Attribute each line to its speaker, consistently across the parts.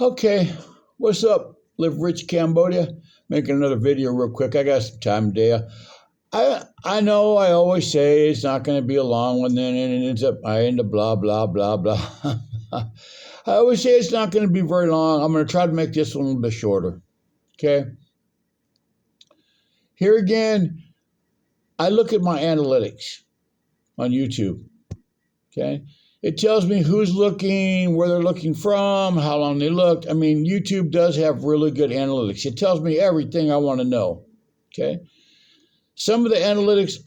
Speaker 1: Okay, what's up? Live Rich Cambodia. Making another video real quick. I got some time today. I know I always say it's not going to be a long one, then I end up blah blah blah blah. I always say it's not going to be very long. I'm going to try to make this one a little bit shorter. Okay. Here again, I look at my analytics on YouTube. Okay. It tells me who's looking, where they're looking from, how long they looked. I mean, YouTube does have really good analytics. It tells me everything I want to know. Okay. Some of the analytics,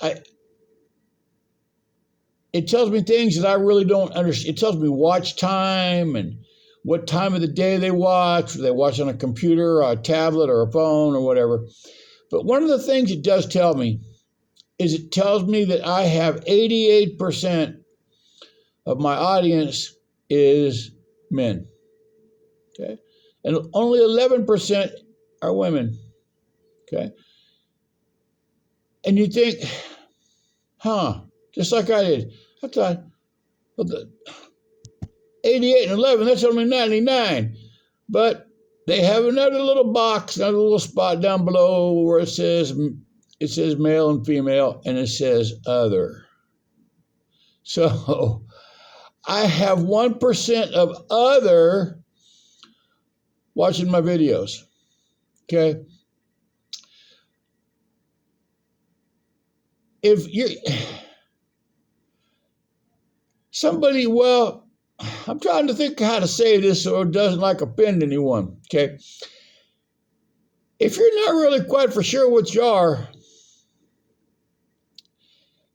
Speaker 1: it tells me things that I really don't understand. It tells me watch time and what time of the day they watch. They watch on a computer or a tablet or a phone or whatever. But one of the things it does tell me is it tells me that I have 88% of my audience is men. Okay. And only 11% are women. Okay. And you think, just like I did. I thought, well, the 88 and 11, that's only 99. But they have another little box, another little spot down below where it says male and female, and it says other. So I have 1% of other watching my videos. Okay. If you're somebody, well, I'm trying to think how to say this so it doesn't offend anyone. Okay. If you're not really quite for sure what you are,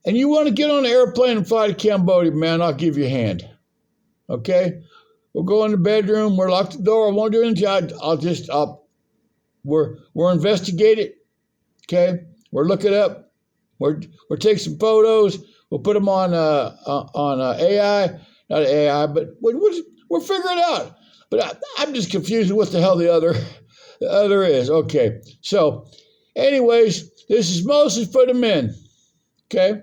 Speaker 1: and you want to get on an airplane and fly to Cambodia, man, I'll give you a hand. Okay? We'll go in the bedroom. We'll lock the door. I won't do anything. We'll investigate it. Okay? We'll look it up. We'll take some photos. We'll put them on AI. Not AI, but we'll figure it out. But I'm just confused with what the hell the other is. Okay. So, anyways, this is mostly for the men. Okay?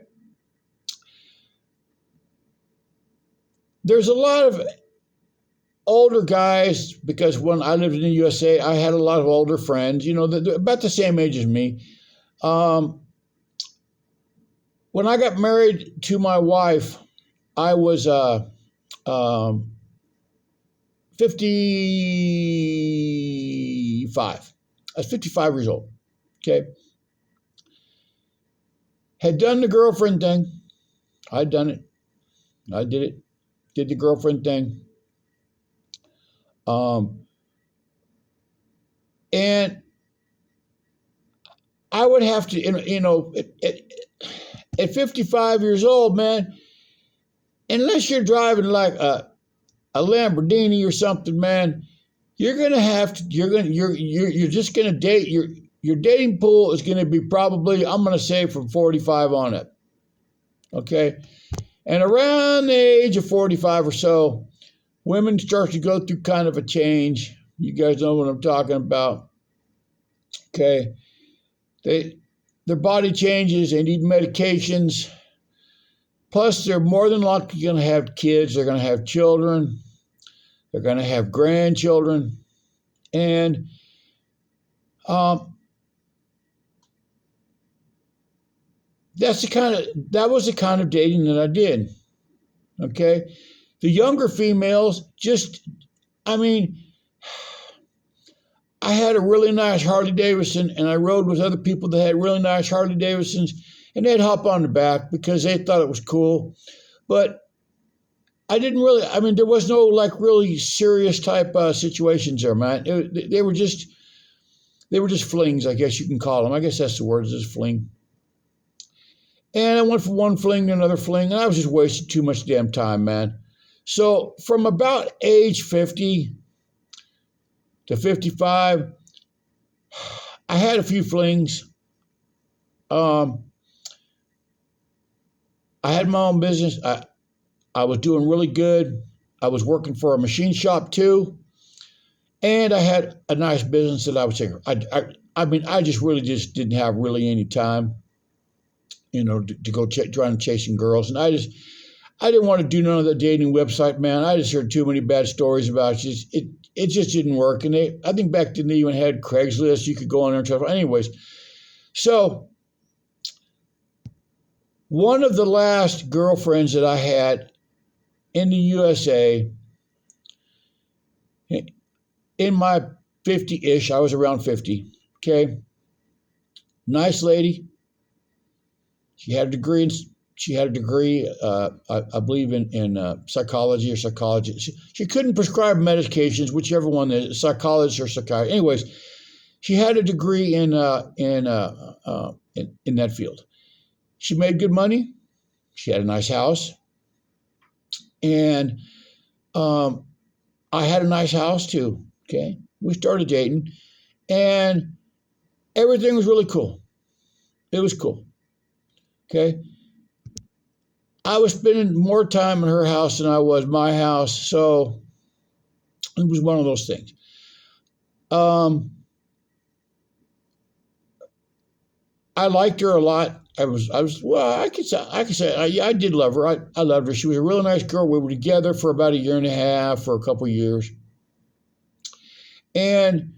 Speaker 1: There's a lot of older guys because when I lived in the USA, I had a lot of older friends, they're about the same age as me. When I got married to my wife, I was 55. I was 55 years old. Okay. Had done the girlfriend thing. I'd done it. I did it. Did the girlfriend thing. And I would have to, at 55 years old, man, unless you're driving like a Lamborghini or something, man, you're just going to date, your dating pool is going to be probably, I'm going to say from 45 on up. Okay. And around the age of 45 or so, women start to go through kind of a change. You guys know what I'm talking about. Okay. Their body changes. They need medications. Plus, they're more than likely going to have kids. They're going to have children. They're going to have grandchildren. And that was the kind of dating that I did. Okay. The younger females I had a really nice Harley Davidson and I rode with other people that had really nice Harley Davidsons and they'd hop on the back because they thought it was cool. But I didn't really, there was no really serious type situations there, man. They were just flings, I guess you can call them. I guess that's the word, just fling. And I went from one fling to another fling, and I was just wasting too much damn time, man. So from about age 50 to 55, I had a few flings. I had my own business. I was doing really good. I was working for a machine shop too. And I had a nice business that I was taking. I just really didn't have really any time, to go trying chasing girls. And I didn't want to do none of the dating website, man. I just heard too many bad stories about it. It just didn't work. And I think back then they even had Craigslist. You could go on there and stuff. Anyways, so one of the last girlfriends that I had in the USA, in my 50-ish, I was around 50, okay? Nice lady. She had a degree I believe in psychology or psychology. She couldn't prescribe medications, whichever one, the psychologist or psychiatrist. Anyways, she had a degree in that field. She made good money. She had a nice house, and I had a nice house too. Okay, we started dating, and everything was really cool. It was cool. Okay. I was spending more time in her house than I was my house, so it was one of those things. I liked her a lot. I could say I did love her. I loved her. She was a really nice girl. We were together for about a year and a half, for a couple of years. And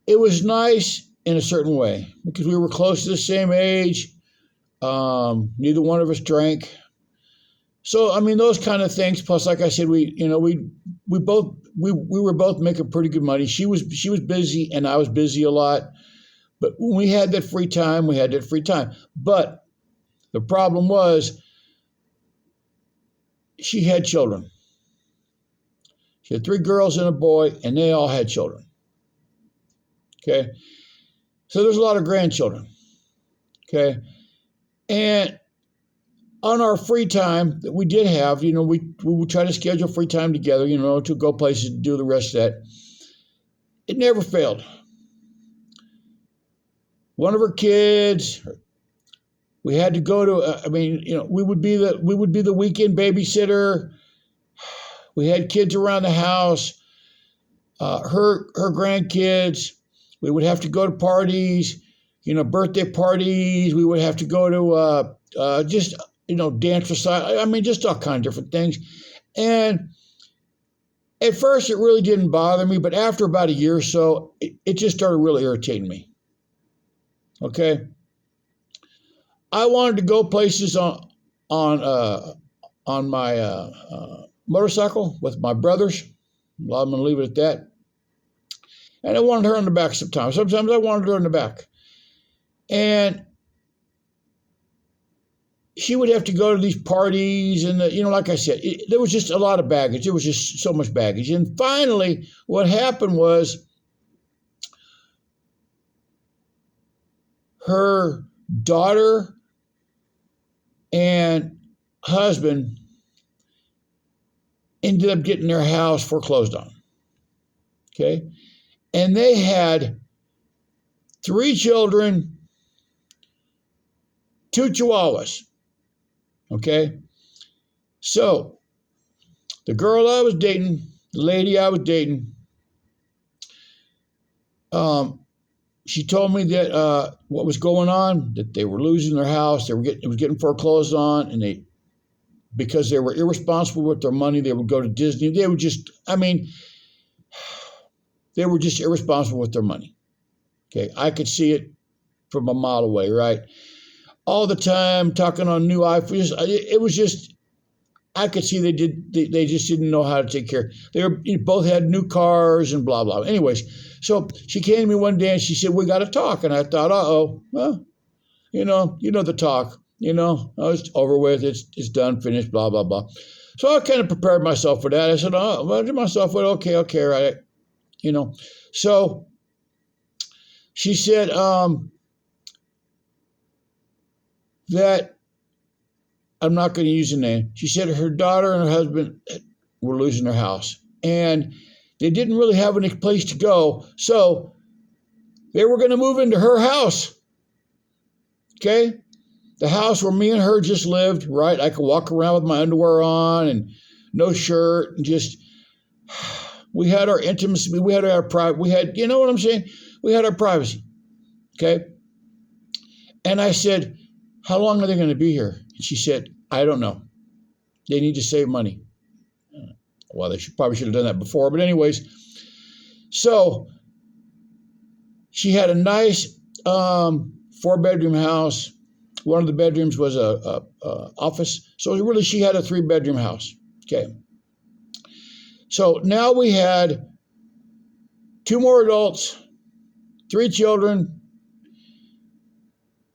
Speaker 1: it was nice in a certain way because we were close to the same age. Neither one of us drank. So, I mean, those kind of things. Plus, like I said, we were both making pretty good money. She was busy and I was busy a lot. But when we had that free time, we had that free time. But the problem was she had children. She had 3 girls and a boy, and they all had children. Okay. So there's a lot of grandchildren. Okay. And on our free time that we did have, we would try to schedule free time together, to go places to do the rest of that. It never failed. One of her kids, we had to go to, we would be the weekend babysitter. We had kids around the house. Her grandkids, we would have to go to parties. Birthday parties. We would have to go to dance recital. Just all kinds of different things. And at first, it really didn't bother me, but after about a year or so, it just started really irritating me. Okay, I wanted to go places on my motorcycle with my brothers. Well, I'm going to leave it at that. And I wanted her in the back sometimes. Sometimes I wanted her in the back. And she would have to go to these parties and, like I said, there was just a lot of baggage. There was just so much baggage. And finally, what happened was her daughter and husband ended up getting their house foreclosed on. Okay. And they had 3 children, 2 chihuahuas. Okay. So the girl I was dating, the lady I was dating, she told me that what was going on, that they were losing their house, it was getting foreclosed on, and because they were irresponsible with their money, they would go to Disney. They were just irresponsible with their money. Okay, I could see it from a mile away, right? All the time talking on new iPhones. It was just, I could see they just didn't know how to take care. They both had new cars and blah, blah. Anyways, so she came to me one day and she said, we got to talk. And I thought, well, the talk, it's over with. It's done, finished, blah, blah, blah. So I kind of prepared myself for that. I said, I did myself, well, okay, right. So she said, that I'm not going to use the name. She said her daughter and her husband were losing their house and they didn't really have any place to go. So they were going to move into her house. Okay. The house where me and her just lived, right? I could walk around with my underwear on and no shirt and just, we had our intimacy. We had our private, you know what I'm saying? We had our privacy. Okay. And I said, how long are they going to be here? And she said, I don't know. They need to save money. Well, they probably should have done that before. But anyways, so she had a nice 4-bedroom house. One of the bedrooms was a office. So really, she had a 3-bedroom house. Okay. So now we had 2 more adults, 3 children,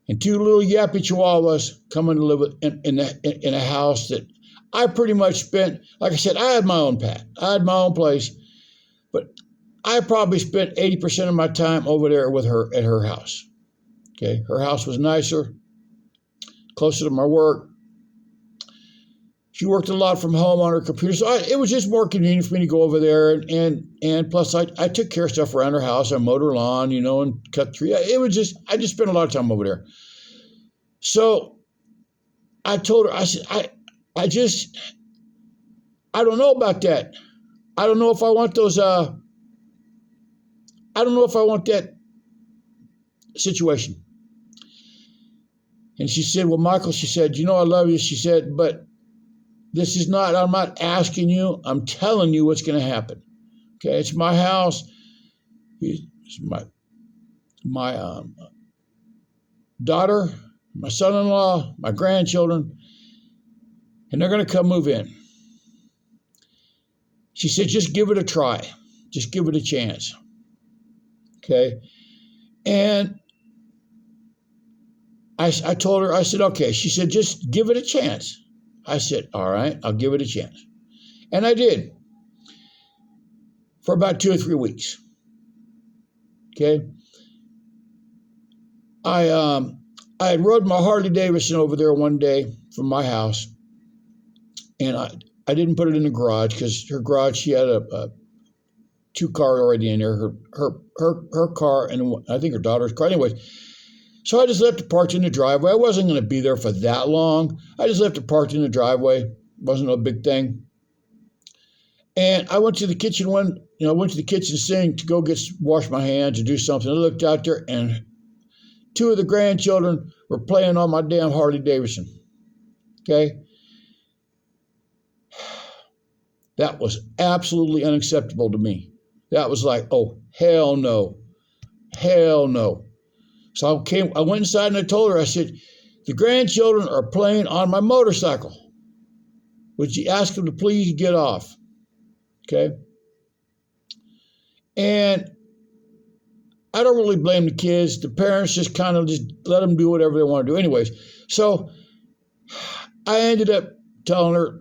Speaker 1: and 2 little yappy chihuahuas coming to live in a house that I pretty much spent. Like I said, I had my own pad. I had my own place, but I probably spent 80% of my time over there with her at her house. Okay, her house was nicer, closer to my work. She worked a lot from home on her computer, so it was just more convenient for me to go over there. And plus, I took care of stuff around her house. I mowed her lawn, and cut tree. I just spent a lot of time over there. So I told her, I said, I don't know about that. I don't know if I want those. I don't know if I want that situation. And she said, well, Michael, she said, I love you. She said, but this is not, I'm not asking you. I'm telling you what's going to happen. Okay, it's my house. It's my daughter, my son-in-law, my grandchildren, and they're going to come move in. She said, just give it a try. Just give it a chance. Okay. And I told her, I said, okay. She said, just give it a chance. I said, all right, I'll give it a chance. And I did for about 2 or 3 weeks. Okay. I had rode my Harley Davidson over there one day from my house, and I didn't put it in the garage because her garage, she had a 2-car already in there, her car, and I think her daughter's car. Anyways, so I just left it parked in the driveway. I wasn't going to be there for that long. I just left it parked in the driveway. Wasn't a big thing. And I went to the kitchen went to the kitchen sink to go wash my hands or do something. I looked out there, and 2 of the grandchildren were playing on my damn Harley Davidson. Okay? That was absolutely unacceptable to me. That was like, oh, hell no. Hell no. So I went inside and I told her, I said, the grandchildren are playing on my motorcycle. Would you ask them to please get off? Okay? And I don't really blame the kids. The parents just kind of just let them do whatever they want to do. Anyways, so I ended up telling her,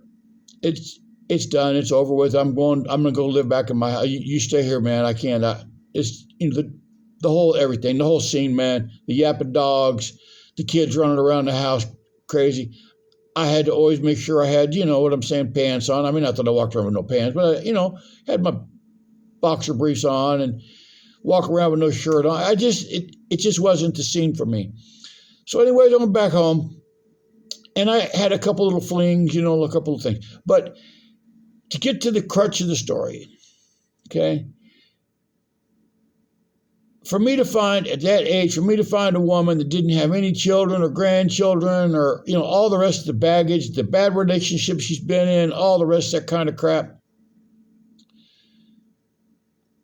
Speaker 1: it's done. It's over with. I'm going to go live back in my house. You stay here, man. I can't. It's the whole everything, the whole scene, man. The yapping dogs, the kids running around the house crazy. I had to always make sure I had, what I'm saying, pants on. I mean, not that I walked around with no pants, but had my boxer briefs on and walk around with no shirt on. It just wasn't the scene for me. So anyways, I went back home and I had a couple little flings, a couple of things. But to get to the crux of the story, okay, for me to find, at that age, a woman that didn't have any children or grandchildren or, all the rest of the baggage, the bad relationships she's been in, all the rest of that kind of crap,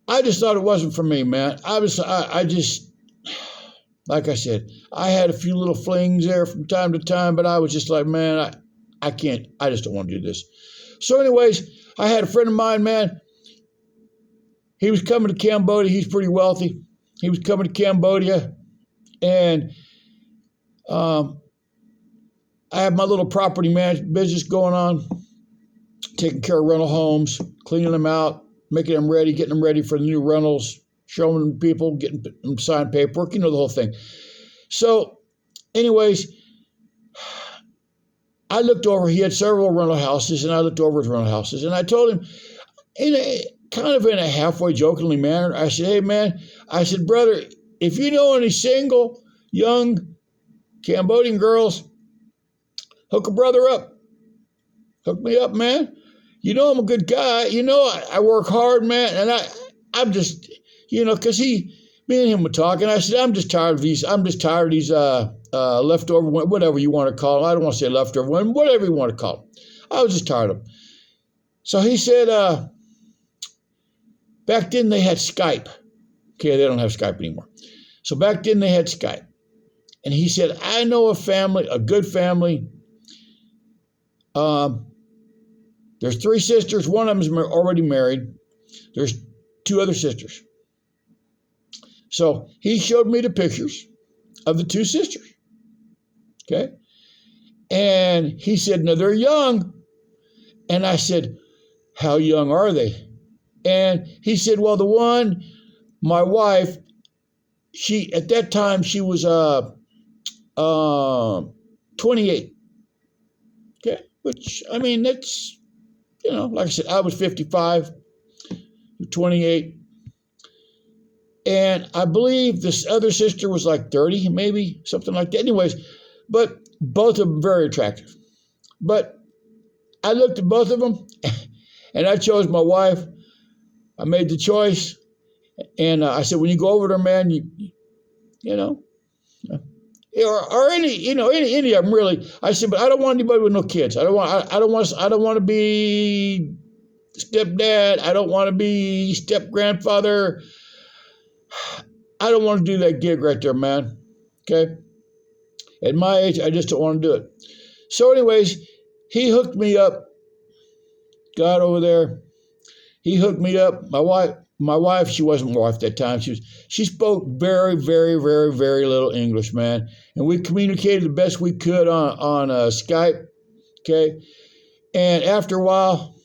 Speaker 1: I just thought it wasn't for me, man. I just, like I said, I had a few little flings there from time to time, but I was just like, man, I can't, I just don't want to do this. So anyways, I had a friend of mine, man. He was coming to Cambodia. He's pretty wealthy. He was coming to Cambodia, and I have my little property management business going on, taking care of rental homes, cleaning them out, making them ready, getting them ready for the new rentals, showing them people, getting them signed paperwork, the whole thing. So anyways, I looked over, he had several rental houses, and I looked over his rental houses, and I told him, in a halfway jokingly manner, I said, hey, man, I said, brother, if you know any single, young Cambodian girls, hook a brother up. Hook me up, man. I'm a good guy. I work hard, man, and I'm just, because me and him were talking. I said, I'm just tired of these leftover one, whatever you want to call them. I don't want to say leftover one, whatever you want to call them. I was just tired of them. So he said, back then they had Skype. Okay, they don't have Skype anymore. So back then they had Skype. And he said, I know a family, a good family. There's 3 sisters. One of them is already married. There's 2 other sisters. So he showed me the pictures of the 2 sisters. Okay. And he said, no, they're young. And I said, how young are they? And he said, well, the one, my wife, at that time, she was 28. Okay. Which, I mean, that's, like I said, I was 55, 28. And I believe this other sister was like 30, maybe, something like that. Anyways, but both of them very attractive. But I looked at both of them, and I chose my wife. I made the choice. And I said, when you go over there, man, or any of them really. I said, but I don't want anybody with no kids. I don't want to be stepdad. I don't want to be step grandfather. I don't want to do that gig right there, man. Okay. At my age, I just don't want to do it. So, anyways, he hooked me up. Got over there. He hooked me up. My wife, she wasn't my wife at that time. She spoke very, very, very, very little English, man. And we communicated the best we could on Skype. Okay. And after a while,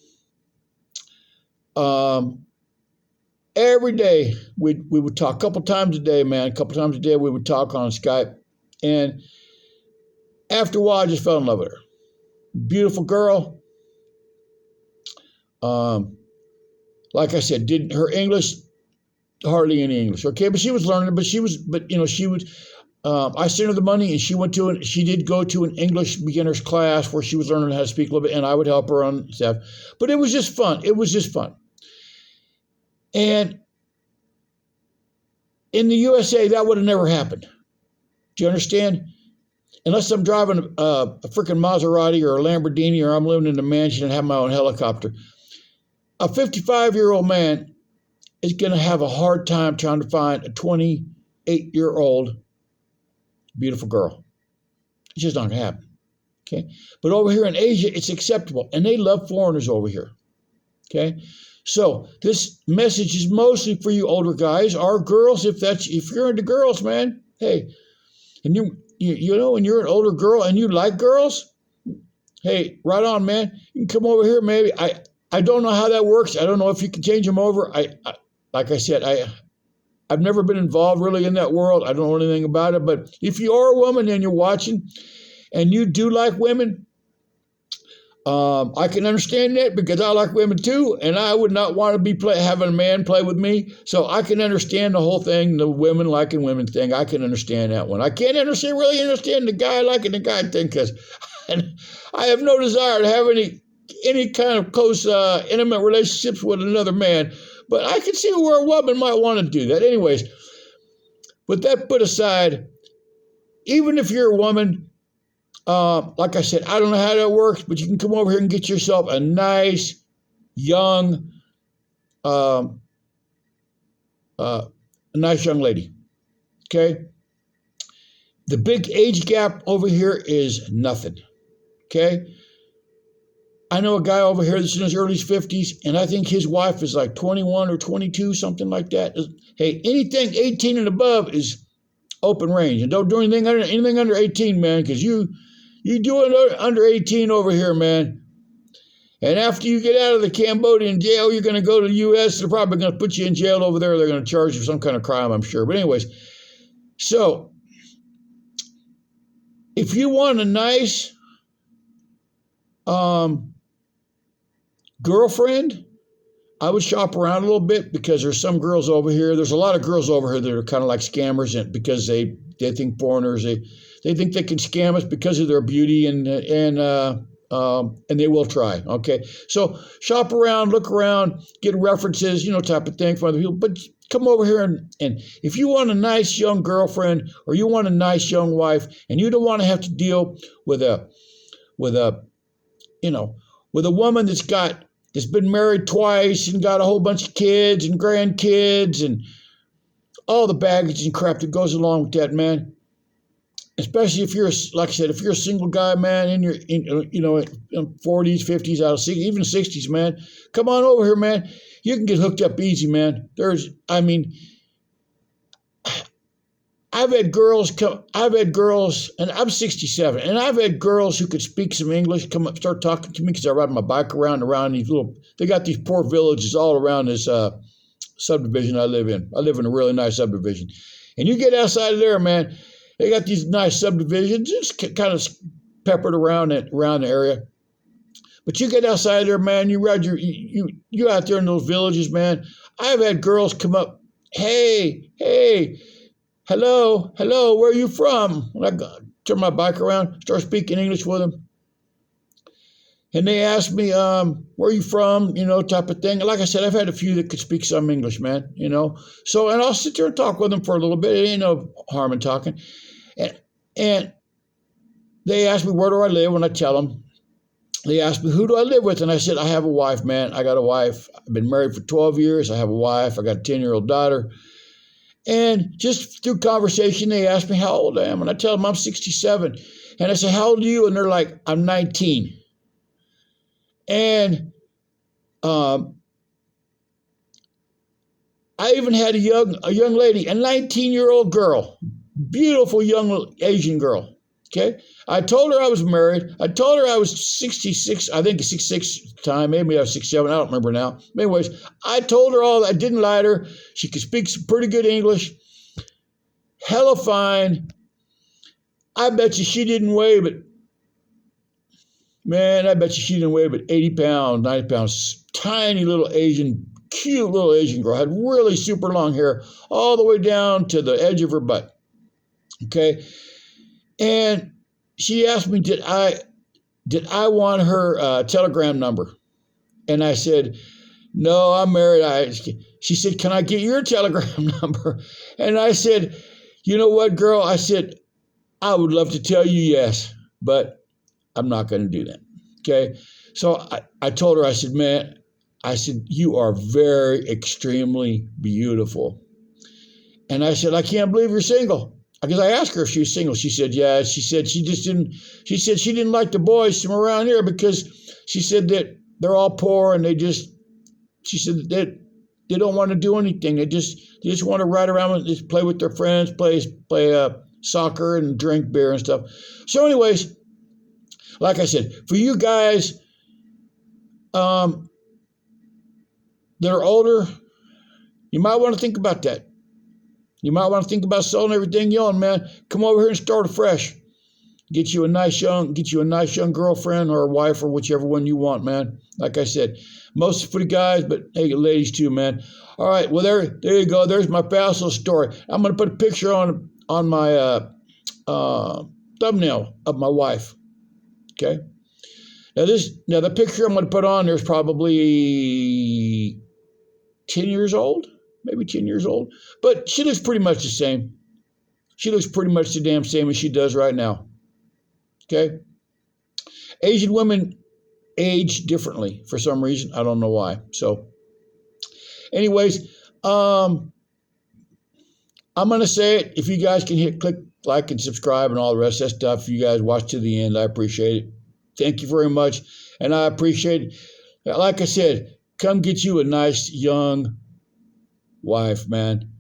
Speaker 1: every day we would talk a couple times a day, man. A couple times a day we would talk on Skype. And after a while, I just fell in love with her. Beautiful girl. Like I said, didn't her English, hardly any English. Okay, but she was learning. She would. I sent her the money, and she did go to an English beginners class where she was learning how to speak a little bit, and I would help her on stuff. But it was just fun. And in the USA, that would have never happened. Do you understand? Unless I'm driving a freaking Maserati or a Lamborghini, or I'm living in a mansion and have my own helicopter. A 55-year-old man is going to have a hard time trying to find a 28-year-old beautiful girl. It's just not going to happen. Okay. But over here in Asia, it's acceptable. And they love foreigners over here. Okay. So this message is mostly for you older guys or girls. If you're into girls, man, hey, and when you're an older girl and you like girls, hey, right on, man. You can come over here, maybe. I don't know how that works. I don't know if you can change them over. Like I said, I've never been involved really in that world. I don't know anything about it. But if you are a woman and you're watching and you do like women, I can understand that because I like women too. And I would not want to be having a man play with me. So I can understand the whole thing, the women liking women thing. I can understand that one. I can't really understand the guy liking the guy thing because I have no desire to have any kind of close, intimate relationships with another man. But I can see where a woman might want to do that. Anyways, with that put aside, even if you're a woman, like I said, I don't know how that works, but you can come over here and get yourself a nice, young, lady. Okay? The big age gap over here is nothing. Okay? I know a guy over here that's in his early 50s, and I think his wife is like 21 or 22, something like that. Hey, anything 18 and above is open range. And don't do anything under 18, man, because you do it under 18 over here, man. And after you get out of the Cambodian jail, you're going to go to the U.S. They're probably going to put you in jail over there. They're going to charge you for some kind of crime, I'm sure. But anyways, so if you want a nice girlfriend, I would shop around a little bit because there's some girls over here. There's a lot of girls over here that are kind of like scammers, and because they think foreigners, they think they can scam us because of their beauty, and they will try. Okay, so shop around, look around, get references, type of thing from other people. But Come over here and if you want a nice young girlfriend or you want a nice young wife and you don't want to have to deal with a with a woman that's been married twice and got a whole bunch of kids and grandkids and all the baggage and crap that goes along with that, man. Especially if you're, like I said, if you're a single guy, man, in 40s, 50s, out of 60s, even 60s, man, come on over here, man. You can get hooked up easy, man. I've had girls, and I'm 67, and I've had girls who could speak some English come up, start talking to me because I ride my bike around these they got these poor villages all around this subdivision I live in. I live in a really nice subdivision. And you get outside of there, man, they got these nice subdivisions, just kind of peppered around the area. But you get outside of there, man, you ride you out there in those villages, man. I've had girls come up, hey, hello, where are you from? And I turn my bike around, start speaking English with them. And they ask me, where are you from, type of thing. And like I said, I've had a few that could speak some English, man, So, and I'll sit there and talk with them for a little bit. It ain't no harm in talking. And they ask me, where do I live? When I tell them, they ask me, who do I live with? And I said, I have a wife, man. I got a wife. I've been married for 12 years. I have a wife. I got a 10-year-old daughter. And just through conversation, they ask me how old I am. And I tell them I'm 67. And I say, how old are you? And they're like, I'm 19. And I even had a young lady, a 19-year-old girl, beautiful young Asian girl. Okay. I told her I was married. I told her I was 66, I think 66 at the time, maybe I was 67, I don't remember now. But anyways, I told her all that. I didn't lie to her. She could speak some pretty good English. Hella fine. I bet you she didn't weigh, but man, I bet you she didn't weigh but 80 pounds, 90 pounds. Tiny little cute little Asian girl. Had really super long hair all the way down to the edge of her butt. Okay. And she asked me, did I want her telegram number? And I said, no, I'm married. She said, can I get your telegram number? And I said, you know what, girl? I said, I would love to tell you yes, but I'm not going to do that. Okay. So I told her, I said, man, you are very extremely beautiful. And I said, I can't believe you're single. Because I asked her if she was single. She said, yeah. She said she didn't like the boys from around here because she said that they're all poor and she said that they don't want to do anything. They just want to ride around and just play with their friends, play soccer and drink beer and stuff. So anyways, like I said, for you guys that are older, you might want to think about that. You might want to think about selling everything you own, man. Come over here and start afresh. Get you a nice young girlfriend or a wife or whichever one you want, man. Like I said, most for the guys, but hey, ladies too, man. All right, well there you go. There's my Paso story. I'm gonna put a picture on my thumbnail of my wife. Okay. Now the picture I'm gonna put on there is probably 10 years old. Maybe 10 years old, but she looks pretty much the same. She looks pretty much the damn same as she does right now. Okay. Asian women age differently for some reason. I don't know why. So anyways, I'm going to say it. If you guys can click like and subscribe and all the rest of that stuff, if you guys watch to the end, I appreciate it. Thank you very much. And I appreciate it. Like I said, come get you a nice young wife, man.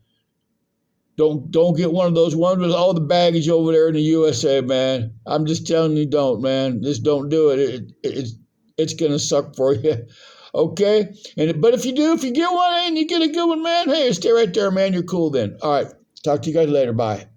Speaker 1: Don't get one of those ones with all the baggage over there in the USA, man. I'm just telling you, don't, man. Just don't do it. It's gonna suck for you. Okay? But if you get one and you get a good one, man, hey, stay right there, man. You're cool then. All right. Talk to you guys later. Bye.